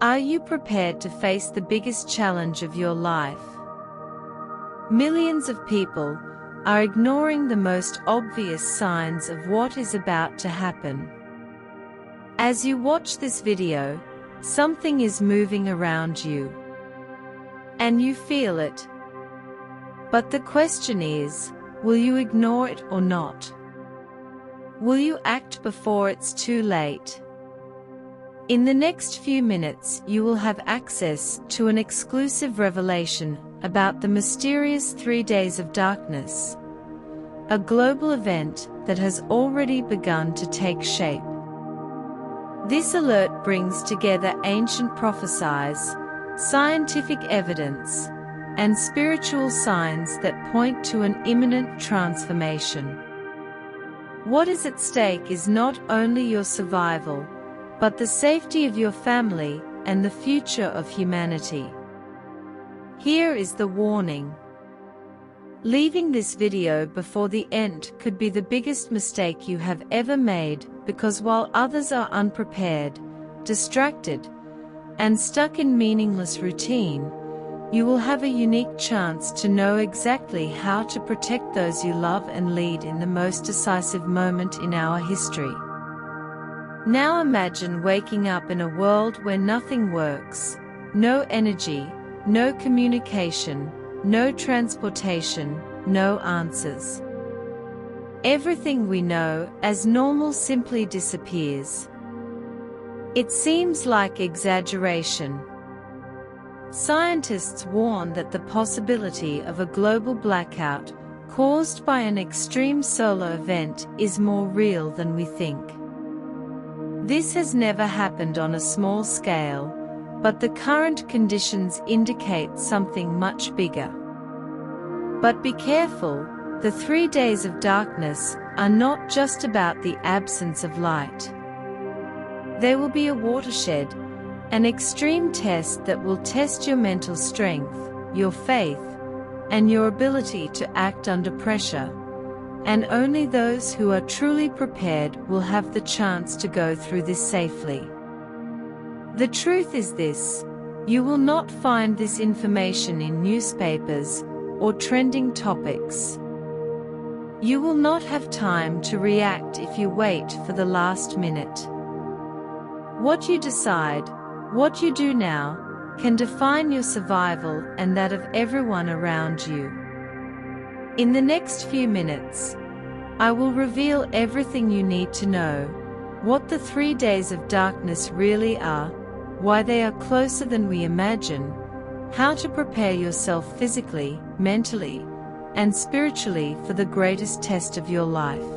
Are you prepared to face the biggest challenge of your life? Millions of people are ignoring the most obvious signs of what is about to happen. As you watch this video, something is moving around you. And you feel it. But the question is, will you ignore it or not? Will you act before it's too late? In the next few minutes, you will have access to an exclusive revelation about the mysterious 3 days of darkness, a global event that has already begun to take shape. This alert brings together ancient prophecies, scientific evidence, and spiritual signs that point to an imminent transformation. What is at stake is not only your survival, but the safety of your family and the future of humanity. Here is the warning. Leaving this video before the end could be the biggest mistake you have ever made, because while others are unprepared, distracted, and stuck in meaningless routine, you will have a unique chance to know exactly how to protect those you love and lead in the most decisive moment in our history. Now imagine waking up in a world where nothing works, no energy, no communication, no transportation, no answers. Everything we know as normal simply disappears. It seems like exaggeration. Scientists warn that the possibility of a global blackout caused by an extreme solar event is more real than we think. This has never happened on a small scale, but the current conditions indicate something much bigger. But be careful, the 3 days of darkness are not just about the absence of light. They will be a watershed, an extreme test that will test your mental strength, your faith, and your ability to act under pressure. And only those who are truly prepared will have the chance to go through this safely. The truth is this: you will not find this information in newspapers or trending topics. You will not have time to react if you wait for the last minute. What you decide, what you do now, can define your survival and that of everyone around you. In the next few minutes, I will reveal everything you need to know, what the 3 days of darkness really are, why they are closer than we imagine, how to prepare yourself physically, mentally, and spiritually for the greatest test of your life.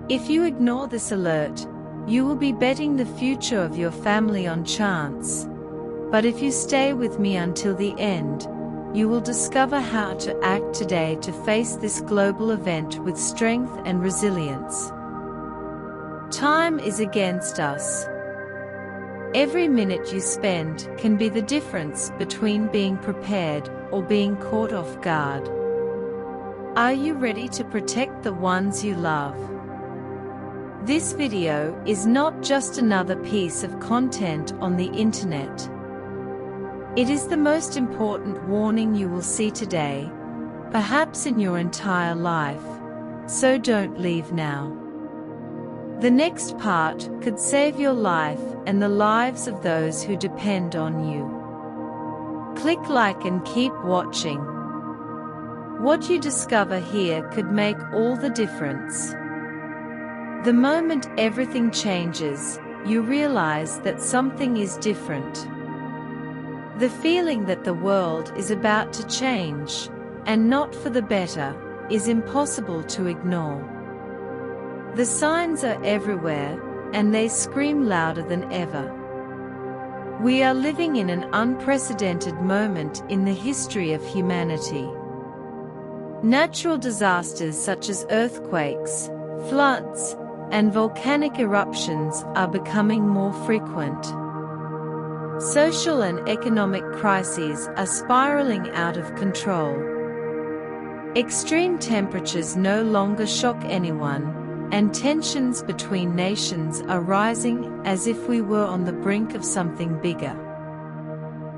If you ignore this alert, you will be betting the future of your family on chance. But if you stay with me until the end, you will discover how to act today to face this global event with strength and resilience. Time is against us. Every minute you spend can be the difference between being prepared or being caught off guard. Are you ready to protect the ones you love? This video is not just another piece of content on the internet. It is the most important warning you will see today, perhaps in your entire life, so don't leave now. The next part could save your life and the lives of those who depend on you. Click like and keep watching. What you discover here could make all the difference. The moment everything changes, you realize that something is different. The feeling that the world is about to change, and not for the better, is impossible to ignore. The signs are everywhere, and they scream louder than ever. We are living in an unprecedented moment in the history of humanity. Natural disasters such as earthquakes, floods, and volcanic eruptions are becoming more frequent. Social and economic crises are spiraling out of control. Extreme temperatures no longer shock anyone, and tensions between nations are rising as if we were on the brink of something bigger.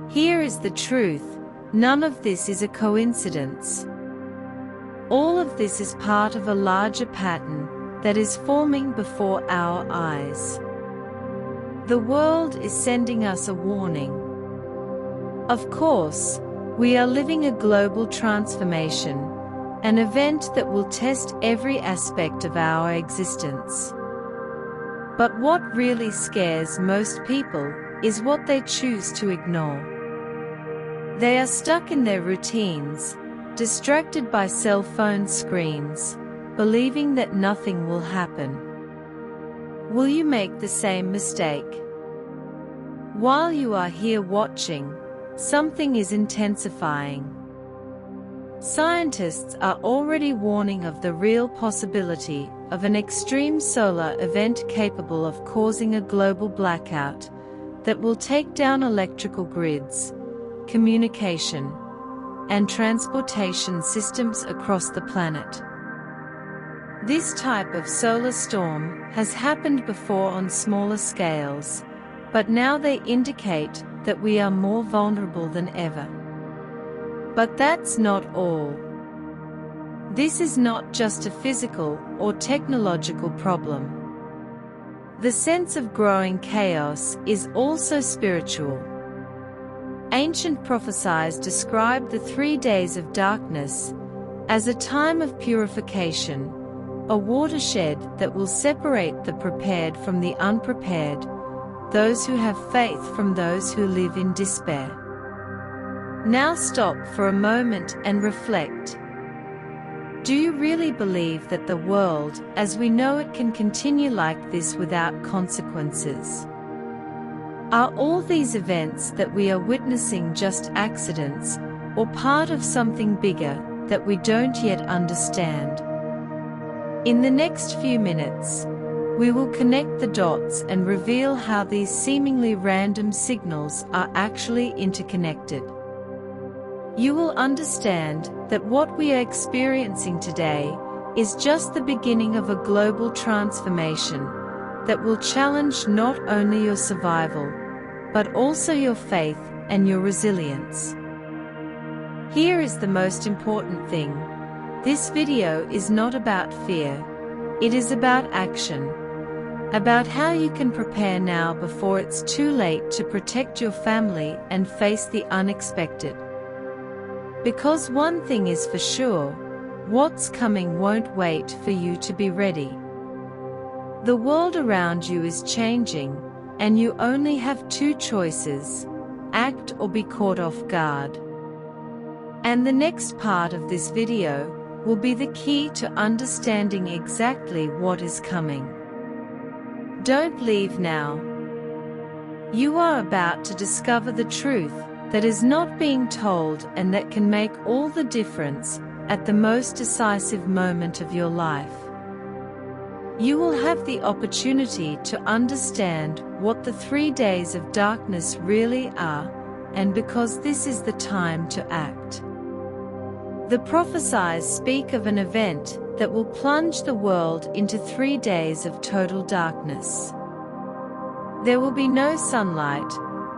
Here is the truth: none of this is a coincidence. All of this is part of a larger pattern that is forming before our eyes. The world is sending us a warning. Of course, we are living a global transformation, an event that will test every aspect of our existence. But what really scares most people is what they choose to ignore. They are stuck in their routines, distracted by cell phone screens, believing that nothing will happen. Will you make the same mistake? While you are here watching, something is intensifying. Scientists are already warning of the real possibility of an extreme solar event capable of causing a global blackout that will take down electrical grids, communication, and transportation systems across the planet. This type of solar storm has happened before on smaller scales, but now they indicate that we are more vulnerable than ever. But that's not all. This is not just a physical or technological problem. The sense of growing chaos is also spiritual. Ancient prophecies described the 3 days of darkness as a time of purification, a watershed that will separate the prepared from the unprepared, those who have faith from those who live in despair. Now stop for a moment and reflect. Do you really believe that the world, as we know it, can continue like this without consequences? Are all these events that we are witnessing just accidents, or part of something bigger that we don't yet understand? In the next few minutes, we will connect the dots and reveal how these seemingly random signals are actually interconnected. You will understand that what we are experiencing today is just the beginning of a global transformation that will challenge not only your survival, but also your faith and your resilience. Here is the most important thing. This video is not about fear. It is about action. About how you can prepare now before it's too late to protect your family and face the unexpected. Because one thing is for sure, what's coming won't wait for you to be ready. The world around you is changing, and you only have two choices: act or be caught off guard. And the next part of this video will be the key to understanding exactly what is coming. Don't leave now. You are about to discover the truth that is not being told and that can make all the difference at the most decisive moment of your life. You will have the opportunity to understand what the 3 days of darkness really are, and because this is the time to act. The prophecies speak of an event that will plunge the world into 3 days of total darkness. There will be no sunlight,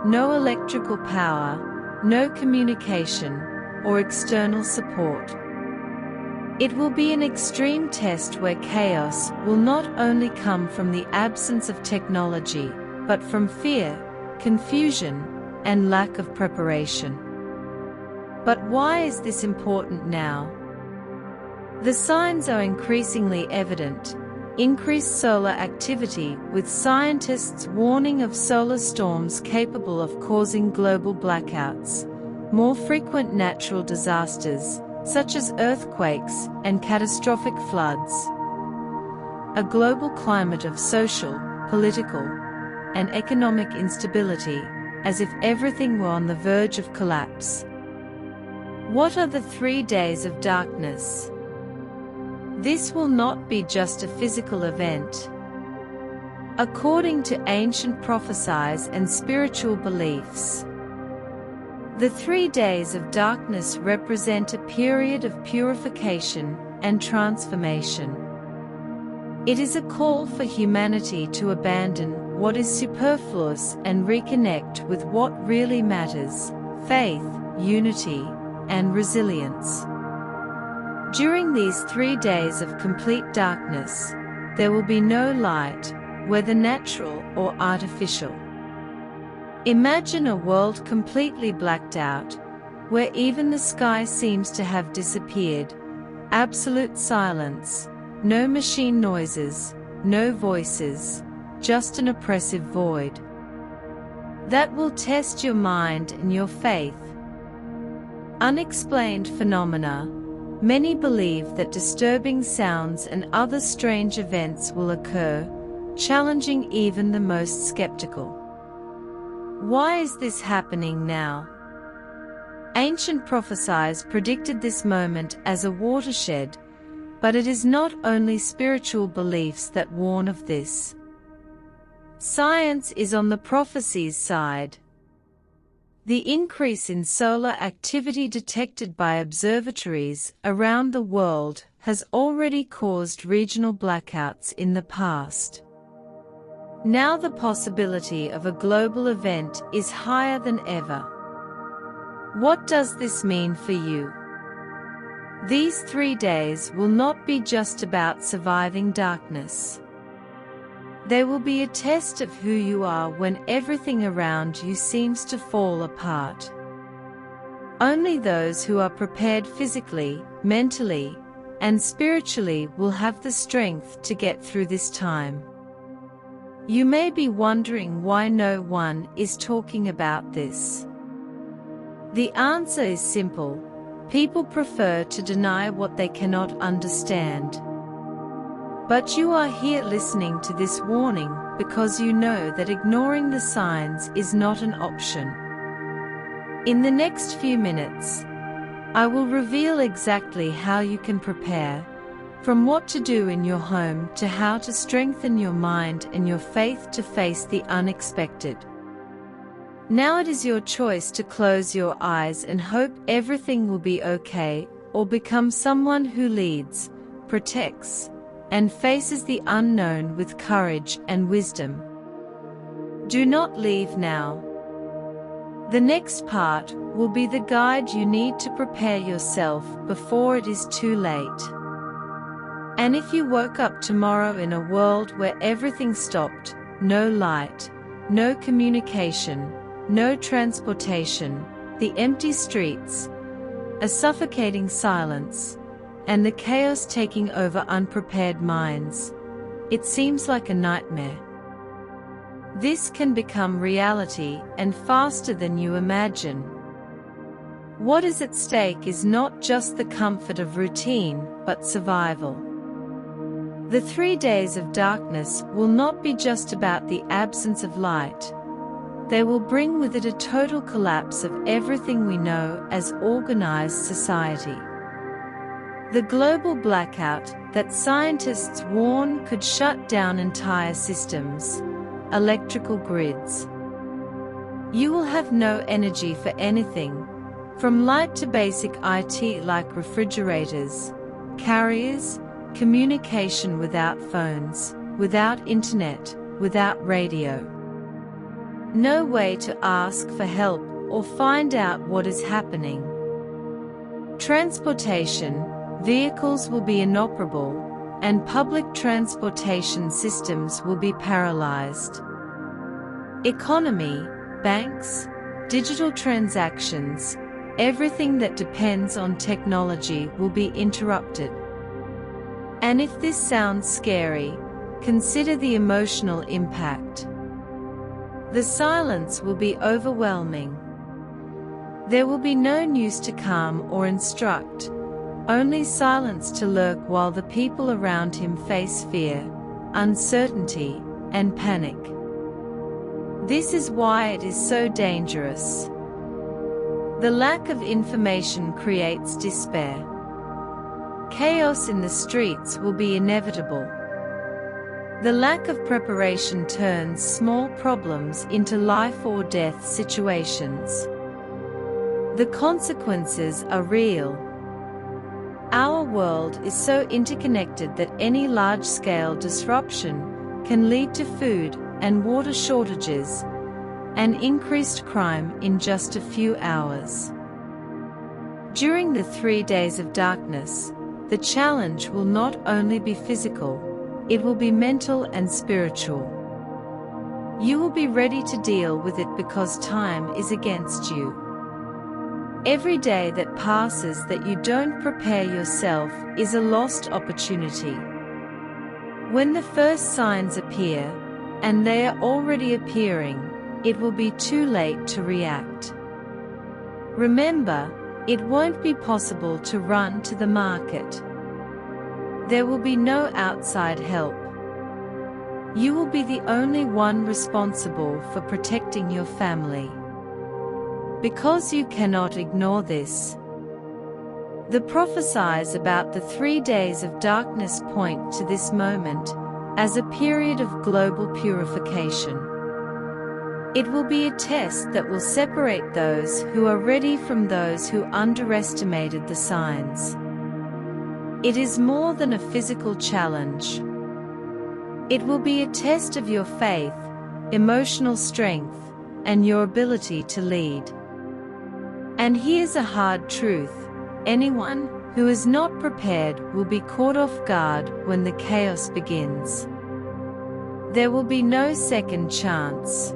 no electrical power, no communication, or external support. It will be an extreme test where chaos will not only come from the absence of technology, but from fear, confusion, and lack of preparation. But why is this important now? The signs are increasingly evident. Increased solar activity, with scientists warning of solar storms capable of causing global blackouts, more frequent natural disasters, such as earthquakes and catastrophic floods, a global climate of social, political, and economic instability, as if everything were on the verge of collapse. What are the 3 days of darkness? This will not be just a physical event. According to ancient prophecies and spiritual beliefs, the 3 days of darkness represent a period of purification and transformation. It is a call for humanity to abandon what is superfluous and reconnect with what really matters: faith, unity, and resilience. During these 3 days of complete darkness, there will be no light, whether natural or artificial. Imagine a world completely blacked out, where even the sky seems to have disappeared. Absolute silence, no machine noises, no voices, just an oppressive void. That will test your mind and your faith. Unexplained phenomena. Many believe that disturbing sounds and other strange events will occur, challenging even the most skeptical. Why is this happening now? Ancient prophecies predicted this moment as a watershed, but it is not only spiritual beliefs that warn of this. Science is on the prophecy's side. The increase in solar activity detected by observatories around the world has already caused regional blackouts in the past. Now the possibility of a global event is higher than ever. What does this mean for you? These 3 days will not be just about surviving darkness. They will be a test of who you are when everything around you seems to fall apart. Only those who are prepared physically, mentally, and spiritually will have the strength to get through this time. You may be wondering why no one is talking about this. The answer is simple: people prefer to deny what they cannot understand. But you are here listening to this warning because you know that ignoring the signs is not an option. In the next few minutes, I will reveal exactly how you can prepare, from what to do in your home to how to strengthen your mind and your faith to face the unexpected. Now it is your choice to close your eyes and hope everything will be okay, or become someone who leads, protects, and faces the unknown with courage and wisdom. Do not leave now. The next part will be the guide you need to prepare yourself before it is too late. And if you woke up tomorrow in a world where everything stopped, no light, no communication, no transportation, the empty streets, a suffocating silence, and the chaos taking over unprepared minds, it seems like a nightmare. This can become reality, and faster than you imagine. What is at stake is not just the comfort of routine, but survival. The 3 days of darkness will not be just about the absence of light. They will bring with it a total collapse of everything we know as organized society. The global blackout that scientists warn could shut down entire systems, electrical grids. You will have no energy for anything, from light to basic IT like refrigerators, carriers, communication without phones, without internet, without radio. No way to ask for help or find out what is happening. Transportation. Vehicles will be inoperable, and public transportation systems will be paralyzed. Economy, banks, digital transactions, everything that depends on technology will be interrupted. And if this sounds scary, consider the emotional impact. The silence will be overwhelming. There will be no news to calm or instruct, only silence to lurk while the people around him face fear, uncertainty, and panic. This is why it is so dangerous. The lack of information creates despair. Chaos in the streets will be inevitable. The lack of preparation turns small problems into life or death situations. The consequences are real. Our world is so interconnected that any large-scale disruption can lead to food and water shortages and increased crime in just a few hours. During the 3 days of darkness, the challenge will not only be physical, it will be mental and spiritual. You will be ready to deal with it because time is against you. Every day that passes that you don't prepare yourself is a lost opportunity. When the first signs appear, and they are already appearing, it will be too late to react. Remember, it won't be possible to run to the market. There will be no outside help. You will be the only one responsible for protecting your family. Because you cannot ignore this. The prophecies about the 3 days of darkness point to this moment as a period of global purification. It will be a test that will separate those who are ready from those who underestimated the signs. It is more than a physical challenge. It will be a test of your faith, emotional strength, and your ability to lead. And here's a hard truth: anyone who is not prepared will be caught off guard when the chaos begins. There will be no second chance.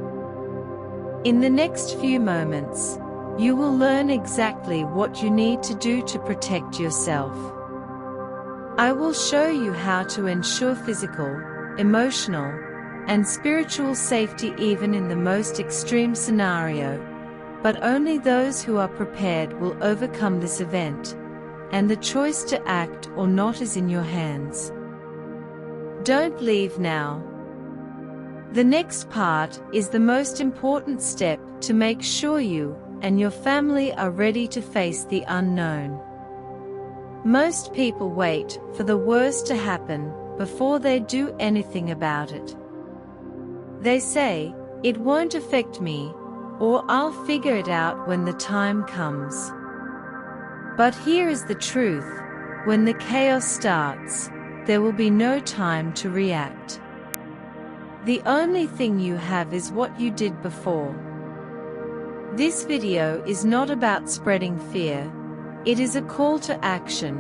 In the next few moments, you will learn exactly what you need to do to protect yourself. I will show you how to ensure physical, emotional, and spiritual safety even in the most extreme scenario, but only those who are prepared will overcome this event, and the choice to act or not is in your hands. Don't leave now. The next part is the most important step to make sure you and your family are ready to face the unknown. Most people wait for the worst to happen before they do anything about it. They say, "It won't affect me," or "I'll figure it out when the time comes." But here is the truth: when the chaos starts, there will be no time to react. The only thing you have is what you did before. This video is not about spreading fear. It is a call to action,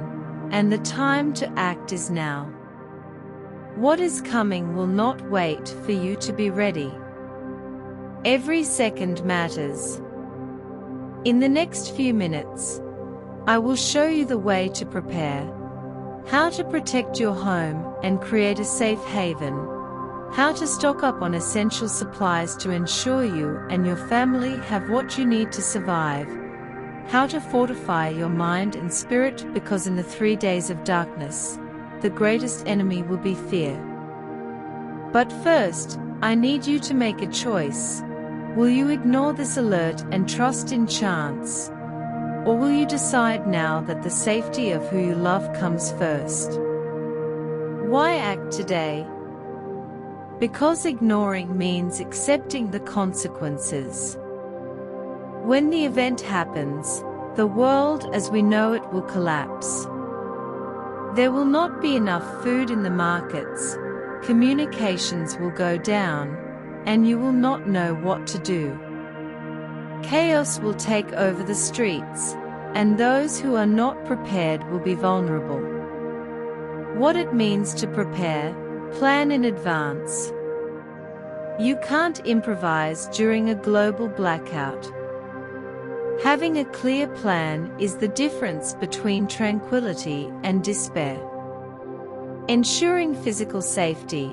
and the time to act is now. What is coming will not wait for you to be ready. Every second matters. In the next few minutes, I will show you the way to prepare, how to protect your home and create a safe haven, how to stock up on essential supplies to ensure you and your family have what you need to survive, how to fortify your mind and spirit, because in the 3 days of darkness, the greatest enemy will be fear. But first, I need you to make a choice. Will you ignore this alert and trust in chance? Or will you decide now that the safety of who you love comes first? Why act today? Because ignoring means accepting the consequences. When the event happens, the world as we know it will collapse. There will not be enough food in the markets, communications will go down, and you will not know what to do. Chaos will take over the streets, and those who are not prepared will be vulnerable. What it means to prepare: plan in advance. You can't improvise during a global blackout. Having a clear plan is the difference between tranquility and despair. Ensuring physical safety.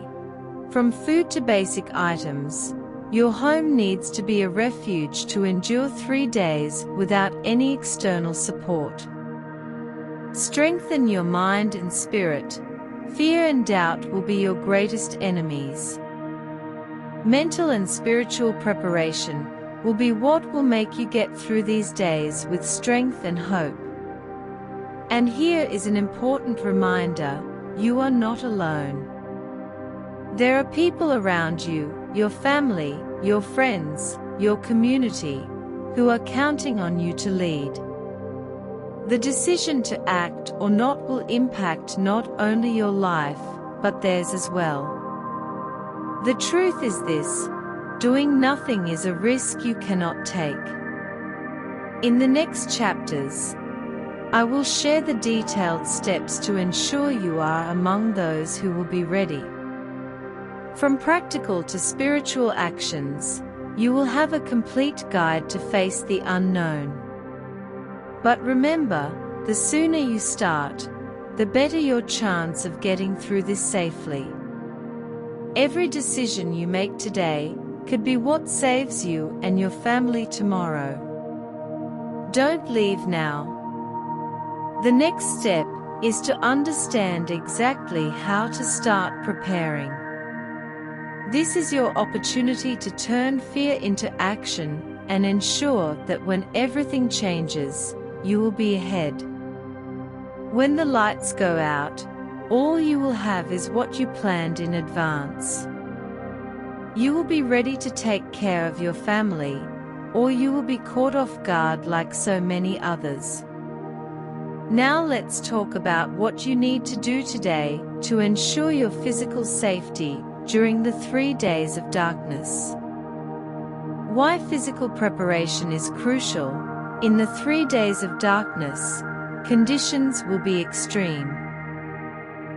From food to basic items, your home needs to be a refuge to endure 3 days without any external support. Strengthen your mind and spirit. Fear and doubt will be your greatest enemies. Mental and spiritual preparation will be what will make you get through these days with strength and hope. And here is an important reminder: you are not alone. There are people around you, your family, your friends, your community, who are counting on you to lead. The decision to act or not will impact not only your life, but theirs as well. The truth is this: doing nothing is a risk you cannot take. In the next chapters, I will share the detailed steps to ensure you are among those who will be ready. From practical to spiritual actions, you will have a complete guide to face the unknown. But remember, the sooner you start, the better your chance of getting through this safely. Every decision you make today could be what saves you and your family tomorrow. Don't leave now. The next step is to understand exactly how to start preparing. This is your opportunity to turn fear into action and ensure that when everything changes, you will be ahead. When the lights go out, all you will have is what you planned in advance. You will be ready to take care of your family, or you will be caught off guard like so many others. Now let's talk about what you need to do today to ensure your physical safety during the 3 days of darkness. Why physical preparation is crucial. In the 3 days of darkness, conditions will be extreme.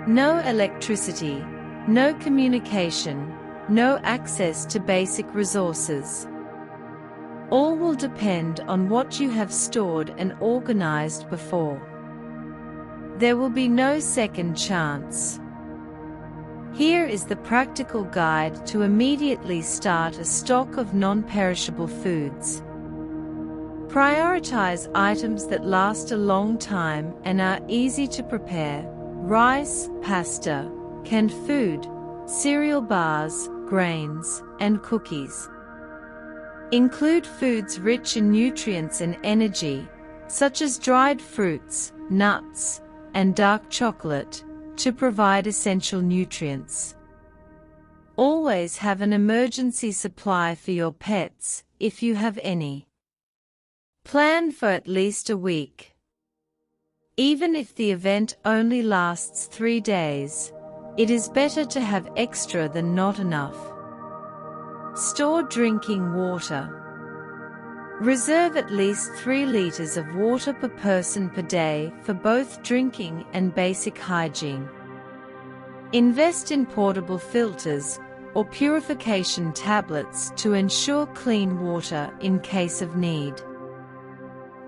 No electricity, no communication, no access to basic resources. All will depend on what you have stored and organized before. There will be no second chance. Here is the practical guide to immediately start a stock of non-perishable foods. Prioritize items that last a long time and are easy to prepare: rice, pasta, canned food, cereal bars, grains, and cookies. Include foods rich in nutrients and energy, such as dried fruits, nuts, and dark chocolate, to provide essential nutrients. Always have an emergency supply for your pets, if you have any. Plan for at least a week. Even if the event only lasts 3 days, it is better to have extra than not enough. Store drinking water. Reserve at least 3 liters of water per person per day for both drinking and basic hygiene. Invest in portable filters or purification tablets to ensure clean water in case of need.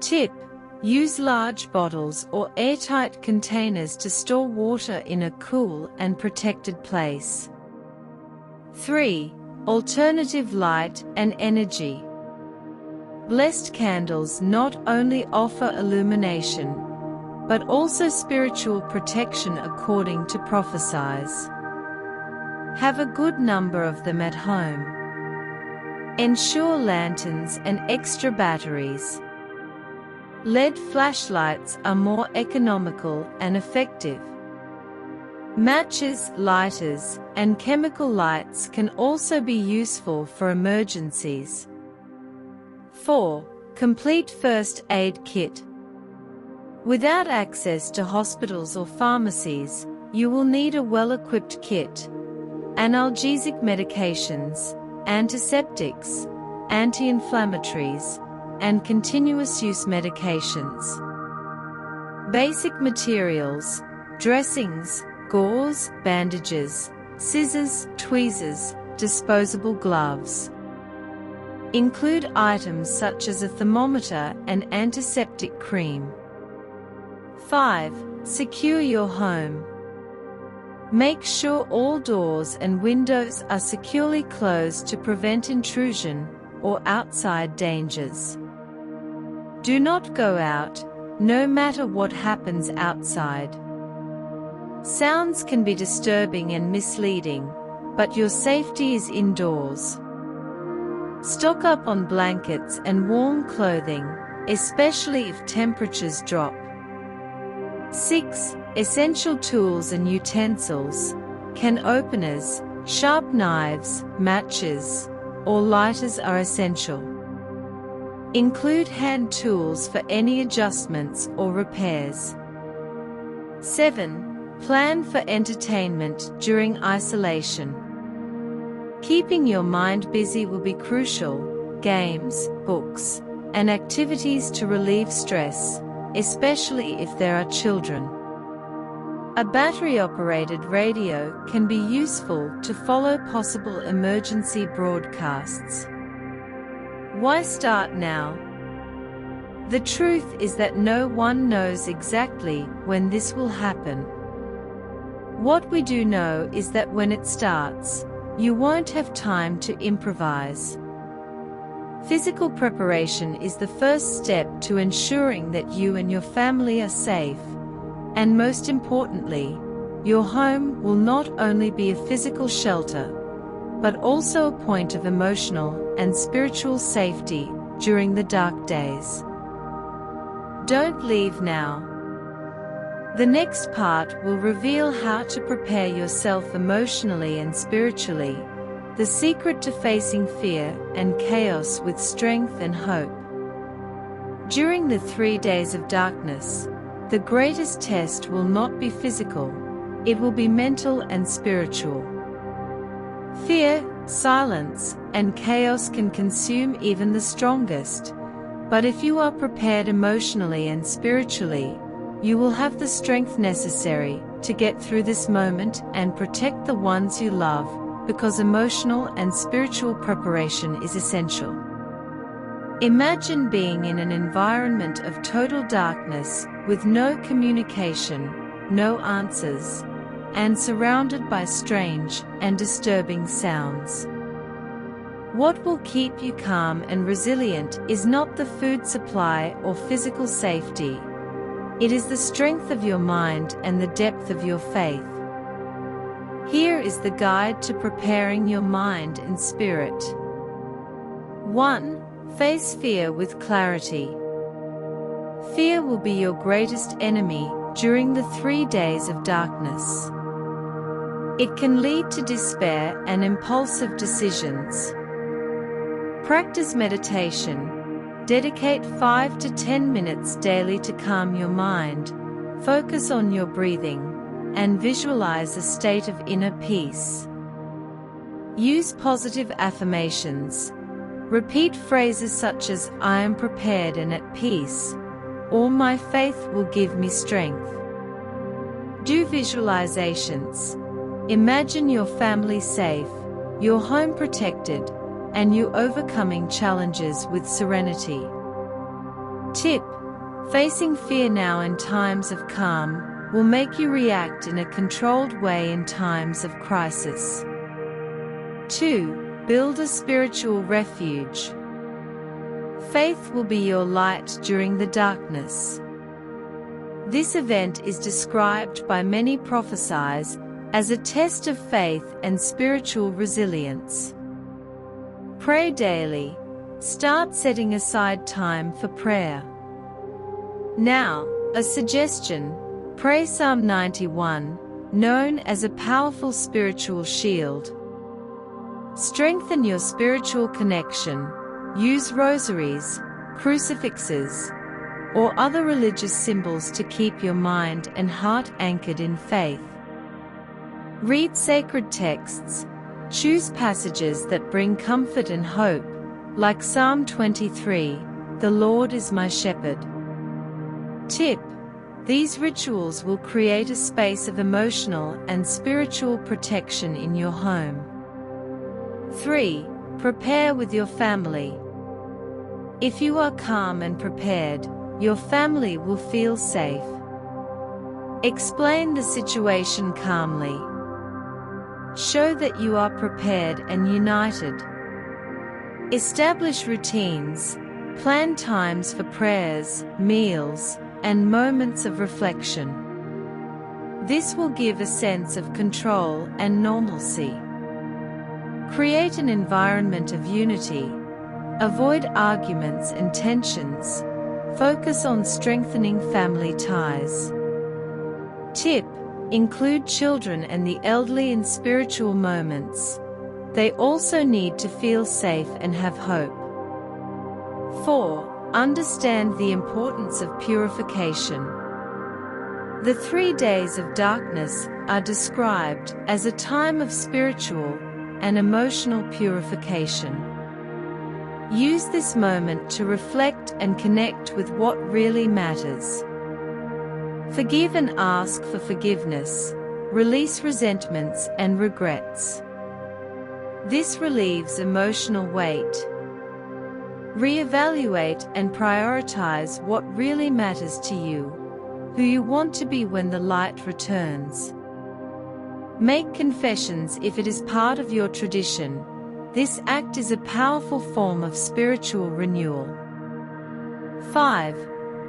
Tip: use large bottles or airtight containers to store water in a cool and protected place. 3. Alternative light and energy. Blessed candles not only offer illumination, but also spiritual protection according to prophecies. Have a good number of them at home. Ensure lanterns and extra batteries. LED flashlights are more economical and effective. Matches, lighters, and chemical lights can also be useful for emergencies. 4. Complete first aid kit. Without access to hospitals or pharmacies, you will need a well-equipped kit: analgesic medications, antiseptics, anti-inflammatories, and continuous use medications. Basic materials: dressings, gauze, bandages, scissors, tweezers, disposable gloves. Include items such as a thermometer and antiseptic cream. 5. Secure your home. Make sure all doors and windows are securely closed to prevent intrusion or outside dangers. Do not go out, no matter what happens outside. Sounds can be disturbing and misleading, but your safety is indoors. Stock up on blankets and warm clothing, especially if temperatures drop. 6. Essential tools and utensils: can openers, sharp knives, matches, or lighters are essential. Include hand tools for any adjustments or repairs. 7. Plan for entertainment during isolation. Keeping your mind busy will be crucial. Games, books, and activities to relieve stress, especially if there are children. A battery-operated radio can be useful to follow possible emergency broadcasts. Why start now? The truth is that no one knows exactly when this will happen. What we do know is that when it starts, you won't have time to improvise. Physical preparation is the first step to ensuring that you and your family are safe, and most importantly, your home will not only be a physical shelter, but also a point of emotional and spiritual safety during the dark days. Don't leave now. The next part will reveal how to prepare yourself emotionally and spiritually, the secret to facing fear and chaos with strength and hope. During the 3 days of darkness, the greatest test will not be physical, it will be mental and spiritual. Fear, silence, and chaos can consume even the strongest, but if you are prepared emotionally and spiritually, you will have the strength necessary to get through this moment and protect the ones you love, because emotional and spiritual preparation is essential. Imagine being in an environment of total darkness, with no communication, no answers, and surrounded by strange and disturbing sounds. What will keep you calm and resilient is not the food supply or physical safety. It is the strength of your mind and the depth of your faith. Here is the guide to preparing your mind and spirit. 1. Face fear with clarity. Fear will be your greatest enemy during the 3 days of darkness. It can lead to despair and impulsive decisions. Practice meditation. Dedicate 5 to 10 minutes daily to calm your mind, focus on your breathing, and visualize a state of inner peace. Use positive affirmations. Repeat phrases such as, "I am prepared and at peace," or "My faith will give me strength." Do visualizations. Imagine your family safe, your home protected, and you overcoming challenges with serenity. Tip: facing fear now in times of calm will make you react in a controlled way in times of crisis. 2. Build a spiritual refuge. Faith will be your light during the darkness. This event is described by many prophesies as a test of faith and spiritual resilience. Pray daily. Start setting aside time for prayer. Now, a suggestion: pray Psalm 91, known as a powerful spiritual shield. Strengthen your spiritual connection. Use rosaries, crucifixes, or other religious symbols to keep your mind and heart anchored in faith. Read sacred texts. Choose passages that bring comfort and hope, like Psalm 23, "The Lord is my shepherd." Tip: these rituals will create a space of emotional and spiritual protection in your home. 3. Prepare with your family. If you are calm and prepared, your family will feel safe. Explain the situation calmly. Show that you are prepared and united. Establish routines. Plan times for prayers, meals, and moments of reflection. This will give a sense of control and normalcy. Create an environment of unity. Avoid arguments and tensions. Focus on strengthening family ties. Tip: include children and the elderly in spiritual moments. They also need to feel safe and have hope. 4. Understand the importance of purification. The 3 days of darkness are described as a time of spiritual and emotional purification. Use this moment to reflect and connect with what really matters. Forgive and ask for forgiveness. Release resentments and regrets. This relieves emotional weight. Reevaluate and prioritize what really matters to you, who you want to be when the light returns. Make confessions if it is part of your tradition. This act is a powerful form of spiritual renewal. 5.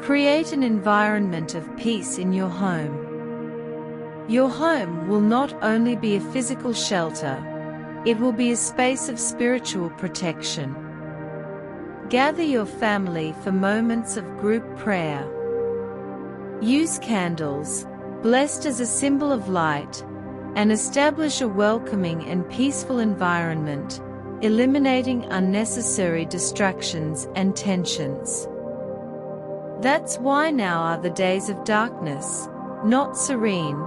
Create an environment of peace in your home. Your home will not only be a physical shelter, it will be a space of spiritual protection. Gather your family for moments of group prayer. Use candles, blessed as a symbol of light, and establish a welcoming and peaceful environment, eliminating unnecessary distractions and tensions. That's why now are the days of darkness, not serene,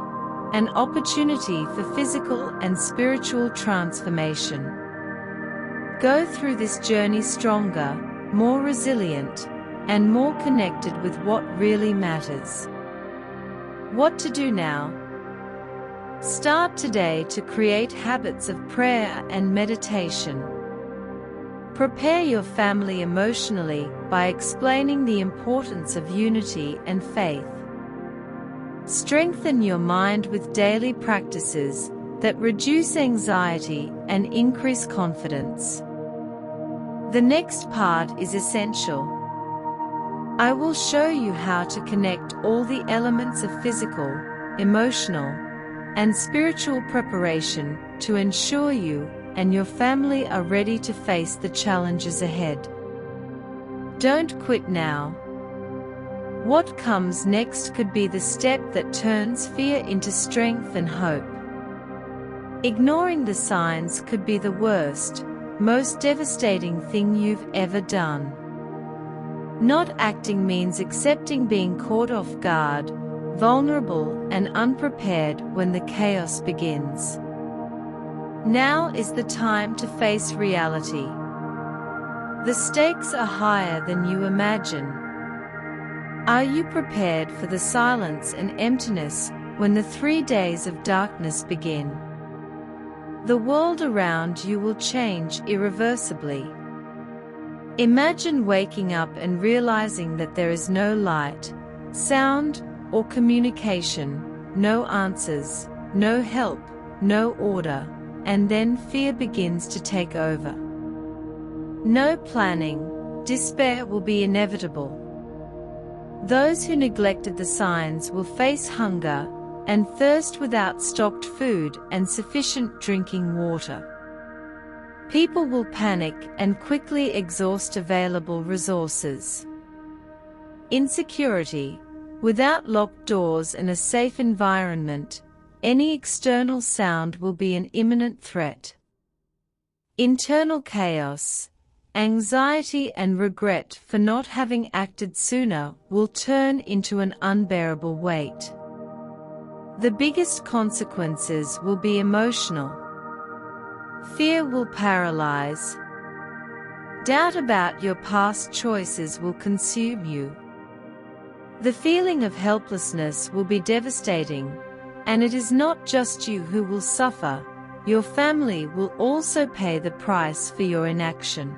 an opportunity for physical and spiritual transformation. Go through this journey stronger, more resilient, and more connected with what really matters. What to do now? Start today to create habits of prayer and meditation. Prepare your family emotionally by explaining the importance of unity and faith. Strengthen your mind with daily practices that reduce anxiety and increase confidence. The next part is essential. I will show you how to connect all the elements of physical, emotional, and spiritual preparation to ensure you and your family are ready to face the challenges ahead. Don't quit now. What comes next could be the step that turns fear into strength and hope. Ignoring the signs could be the worst, most devastating thing you've ever done. Not acting means accepting being caught off guard, vulnerable and unprepared when the chaos begins. Now is the time to face reality. The stakes are higher than you imagine. Are you prepared for the silence and emptiness when the 3 days of darkness begin? The world around you will change irreversibly. Imagine waking up and realizing that there is no light, sound, or communication, no answers, no help, no order, and then fear begins to take over. No planning, despair will be inevitable. Those who neglected the signs will face hunger and thirst without stocked food and sufficient drinking water. People will panic and quickly exhaust available resources. Insecurity, without locked doors and a safe environment, any external sound will be an imminent threat. Internal chaos, anxiety and regret for not having acted sooner will turn into an unbearable weight. The biggest consequences will be emotional. Fear will paralyze. Doubt about your past choices will consume you. The feeling of helplessness will be devastating, and it is not just you who will suffer, your family will also pay the price for your inaction.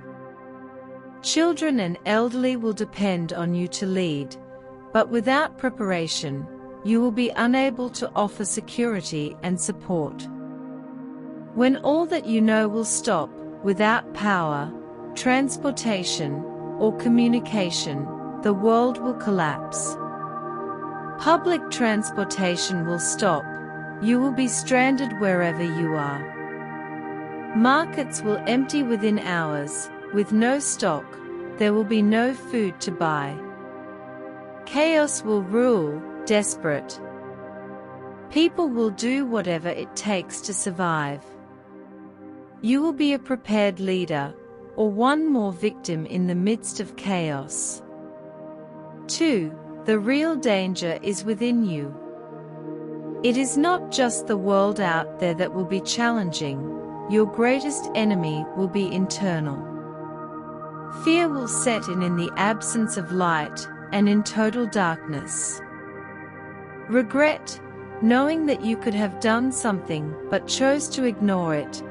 Children and elderly will depend on you to lead, but without preparation, you will be unable to offer security and support. When all that you know will stop, without power, transportation, or communication, the world will collapse. Public transportation will stop, you will be stranded wherever you are. Markets will empty within hours. With no stock, there will be no food to buy. Chaos will rule, desperate. People will do whatever it takes to survive. You will be a prepared leader, or one more victim in the midst of chaos. 2. The real danger is within you. It is not just the world out there that will be challenging. Your greatest enemy will be internal. Fear will set in the absence of light and in total darkness. Regret, knowing that you could have done something but chose to ignore it.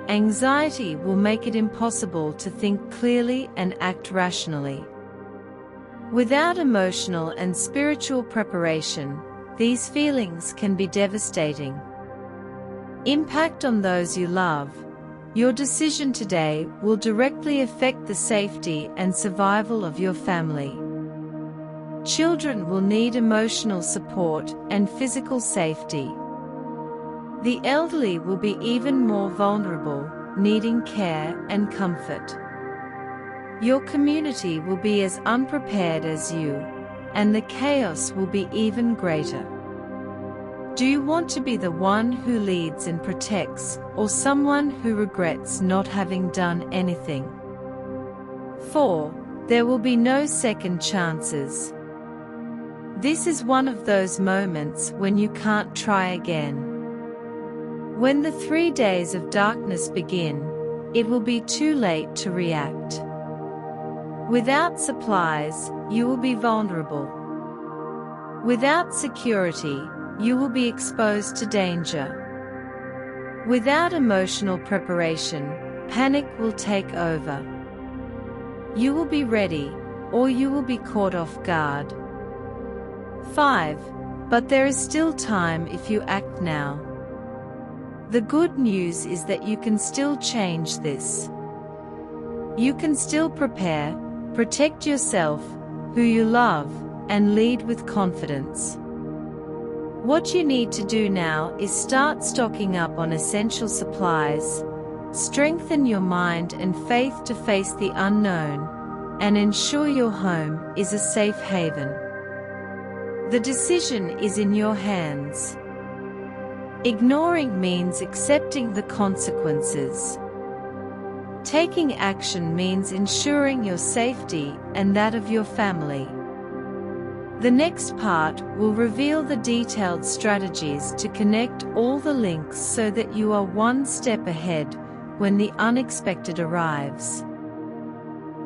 Anxiety will make it impossible to think clearly and act rationally. Without emotional and spiritual preparation, these feelings can be devastating. Impact on those you love. Your decision today will directly affect the safety and survival of your family. Children will need emotional support and physical safety. The elderly will be even more vulnerable, needing care and comfort. Your community will be as unprepared as you, and the chaos will be even greater. Do you want to be the one who leads and protects, or someone who regrets not having done anything? 4. There will be no second chances. This is one of those moments when you can't try again. When the 3 days of darkness begin, it will be too late to react. Without supplies, you will be vulnerable. Without security, you will be exposed to danger. Without emotional preparation, panic will take over. You will be ready, or you will be caught off guard. 5. But there is still time if you act now. The good news is that you can still change this. You can still prepare, protect yourself, who you love, and lead with confidence. What you need to do now is start stocking up on essential supplies, strengthen your mind and faith to face the unknown, and ensure your home is a safe haven. The decision is in your hands. Ignoring means accepting the consequences. Taking action means ensuring your safety and that of your family. The next part will reveal the detailed strategies to connect all the links so that you are one step ahead when the unexpected arrives.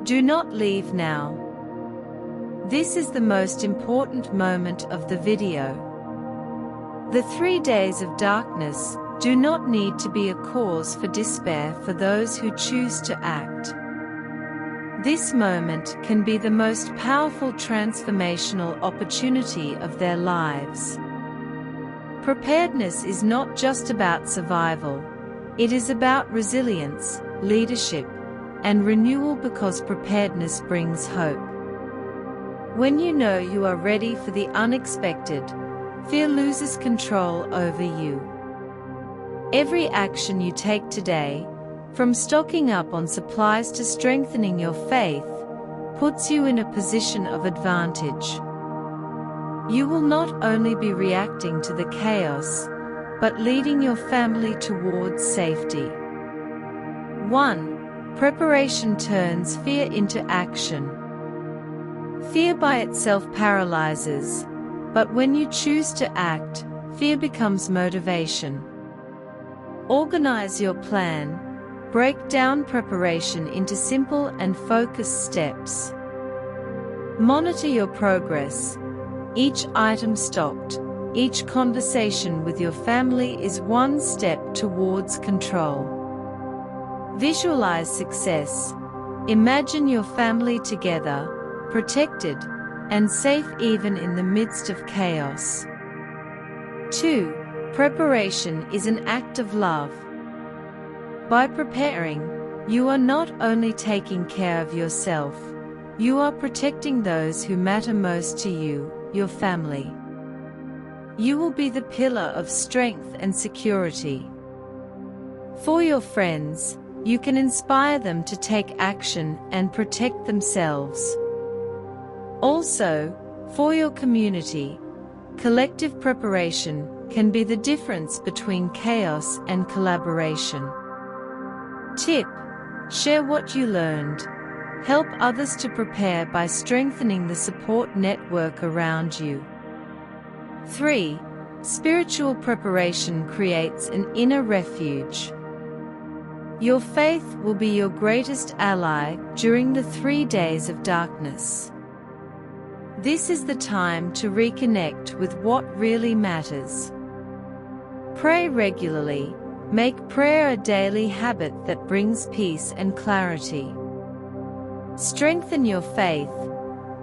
Do not leave now. This is the most important moment of the video. The 3 days of darkness do not need to be a cause for despair for those who choose to act. This moment can be the most powerful transformational opportunity of their lives. Preparedness is not just about survival. It is about resilience, leadership, and renewal, because preparedness brings hope. When you know you are ready for the unexpected, fear loses control over you. Every action you take today, from stocking up on supplies to strengthening your faith, puts you in a position of advantage. You will not only be reacting to the chaos, but leading your family towards safety. 1. Preparation turns fear into action. Fear by itself paralyzes, but when you choose to act, fear becomes motivation. Organize your plan. Break down preparation into simple and focused steps. Monitor your progress. Each item stocked, each conversation with your family is one step towards control. Visualize success. Imagine your family together, protected, and safe even in the midst of chaos. 2. Preparation is an act of love. By preparing, you are not only taking care of yourself, you are protecting those who matter most to you, your family. You will be the pillar of strength and security. For your friends, you can inspire them to take action and protect themselves. Also, for your community, collective preparation can be the difference between chaos and collaboration. Tip: Share what you learned. Help others to prepare by strengthening the support network around you. 3. Spiritual preparation creates an inner refuge. Your faith will be your greatest ally during the 3 days of darkness. This is the time to reconnect with what really matters. Pray regularly. Make prayer a daily habit that brings peace and clarity. Strengthen your faith.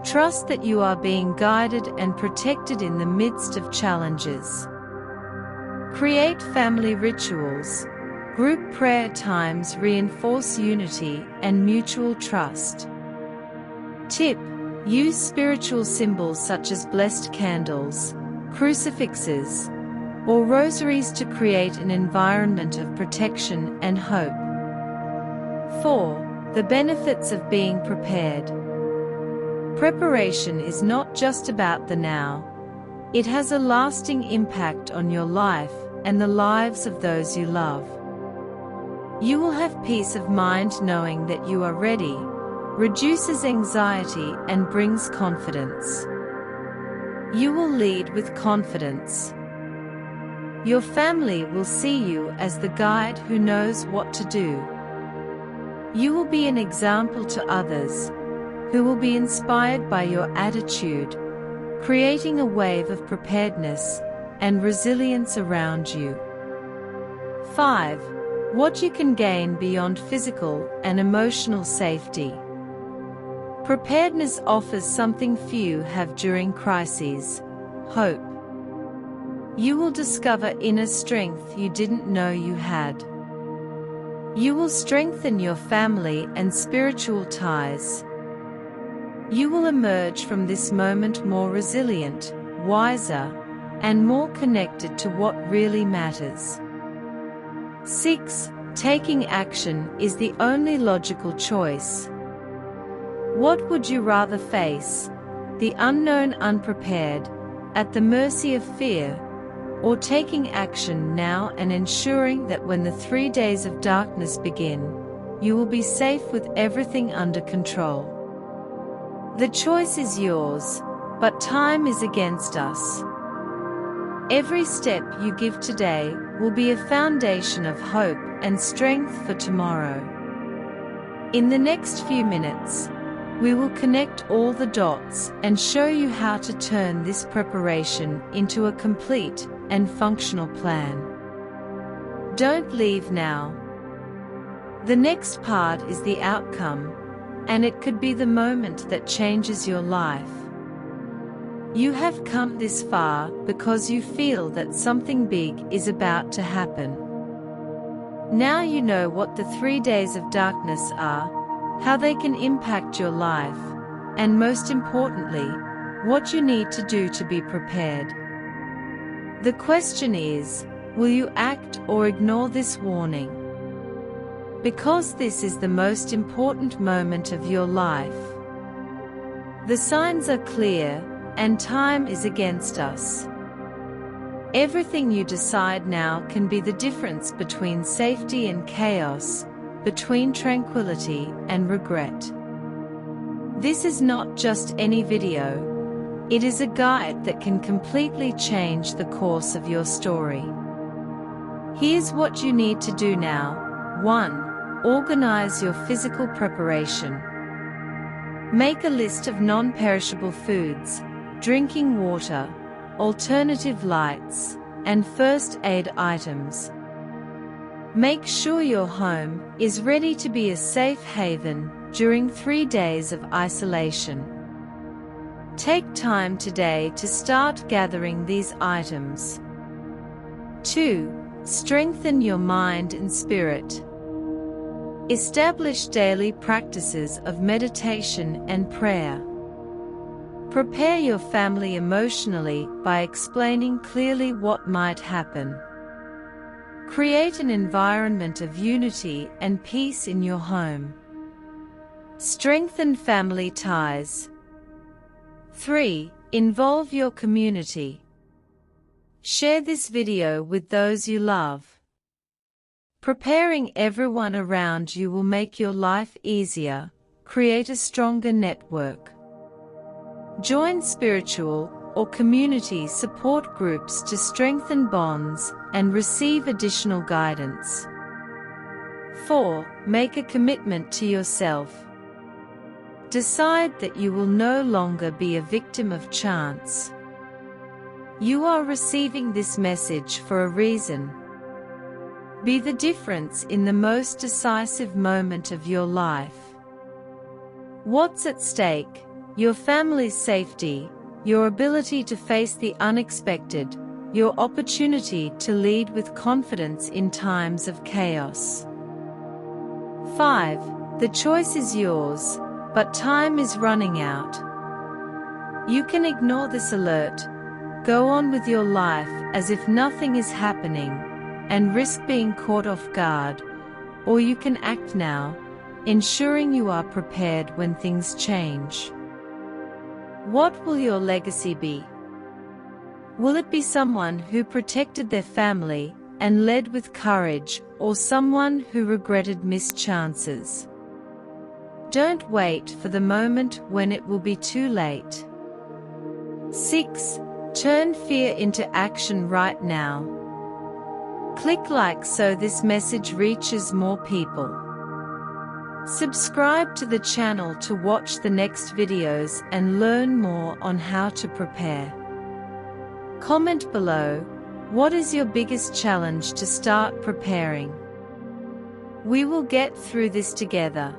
Trust that you are being guided and protected in the midst of challenges. Create family rituals. Group prayer times reinforce unity and mutual trust. Tip: use spiritual symbols such as blessed candles, crucifixes, or rosaries to create an environment of protection and hope. 4. The benefits of being prepared. Preparation is not just about the now. It has a lasting impact on your life and the lives of those you love. You will have peace of mind knowing that you are ready, reduces anxiety and brings confidence. You will lead with confidence. Your family will see you as the guide who knows what to do. You will be an example to others, who will be inspired by your attitude, creating a wave of preparedness and resilience around you. 5. What you can gain beyond physical and emotional safety. Preparedness offers something few have during crises: hope. You will discover inner strength you didn't know you had. You will strengthen your family and spiritual ties. You will emerge from this moment more resilient, wiser, and more connected to what really matters. 6. Taking action is the only logical choice. What would you rather face? The unknown unprepared, at the mercy of fear, or taking action now and ensuring that when the 3 days of darkness begin, you will be safe with everything under control? The choice is yours, but time is against us. Every step you give today will be a foundation of hope and strength for tomorrow. In the next few minutes, we will connect all the dots and show you how to turn this preparation into a complete and functional plan. Don't leave now. The next part is the outcome, and it could be the moment that changes your life. You have come this far because you feel that something big is about to happen. Now you know what the 3 days of darkness are, how they can impact your life, and most importantly, what you need to do to be prepared. The question is, will you act or ignore this warning? Because this is the most important moment of your life. The signs are clear, and time is against us. Everything you decide now can be the difference between safety and chaos, between tranquility and regret. This is not just any video. It is a guide that can completely change the course of your story. Here's what you need to do now. 1. Organize your physical preparation. Make a list of non-perishable foods, drinking water, alternative lights, and first aid items. Make sure your home is ready to be a safe haven during 3 days of isolation. Take time today to start gathering these items. 2. Strengthen your mind and spirit. Establish daily practices of meditation and prayer. Prepare your family emotionally by explaining clearly what might happen. Create an environment of unity and peace in your home. Strengthen family ties. 3. Involve your community. Share this video with those you love. Preparing everyone around you will make your life easier, create a stronger network. Join spiritual or community support groups to strengthen bonds and receive additional guidance. 4. Make a commitment to yourself. Decide that you will no longer be a victim of chance. You are receiving this message for a reason. Be the difference in the most decisive moment of your life. What's at stake? Your family's safety, your ability to face the unexpected, your opportunity to lead with confidence in times of chaos. 5. The choice is yours, but time is running out. You can ignore this alert, go on with your life as if nothing is happening, and risk being caught off guard, or you can act now, ensuring you are prepared when things change. What will your legacy be? Will it be someone who protected their family and led with courage, or someone who regretted missed chances? Don't wait for the moment when it will be too late. 6. Turn fear into action right now. Click like so this message reaches more people. Subscribe to the channel to watch the next videos and learn more on how to prepare. Comment below, what is your biggest challenge to start preparing? We will get through this together.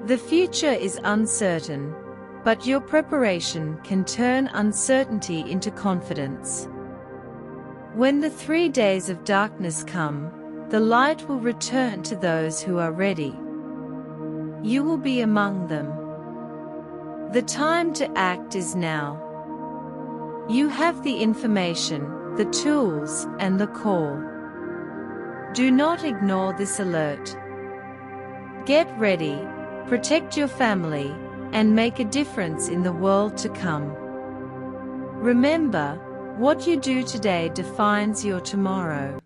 The future is uncertain, but your preparation can turn uncertainty into confidence. When the 3 days of darkness come, the light will return to those who are ready. You will be among them. The time to act is now. You have the information, the tools, and the call. Do not ignore this alert. Get ready, protect your family, and make a difference in the world to come. Remember, what you do today defines your tomorrow.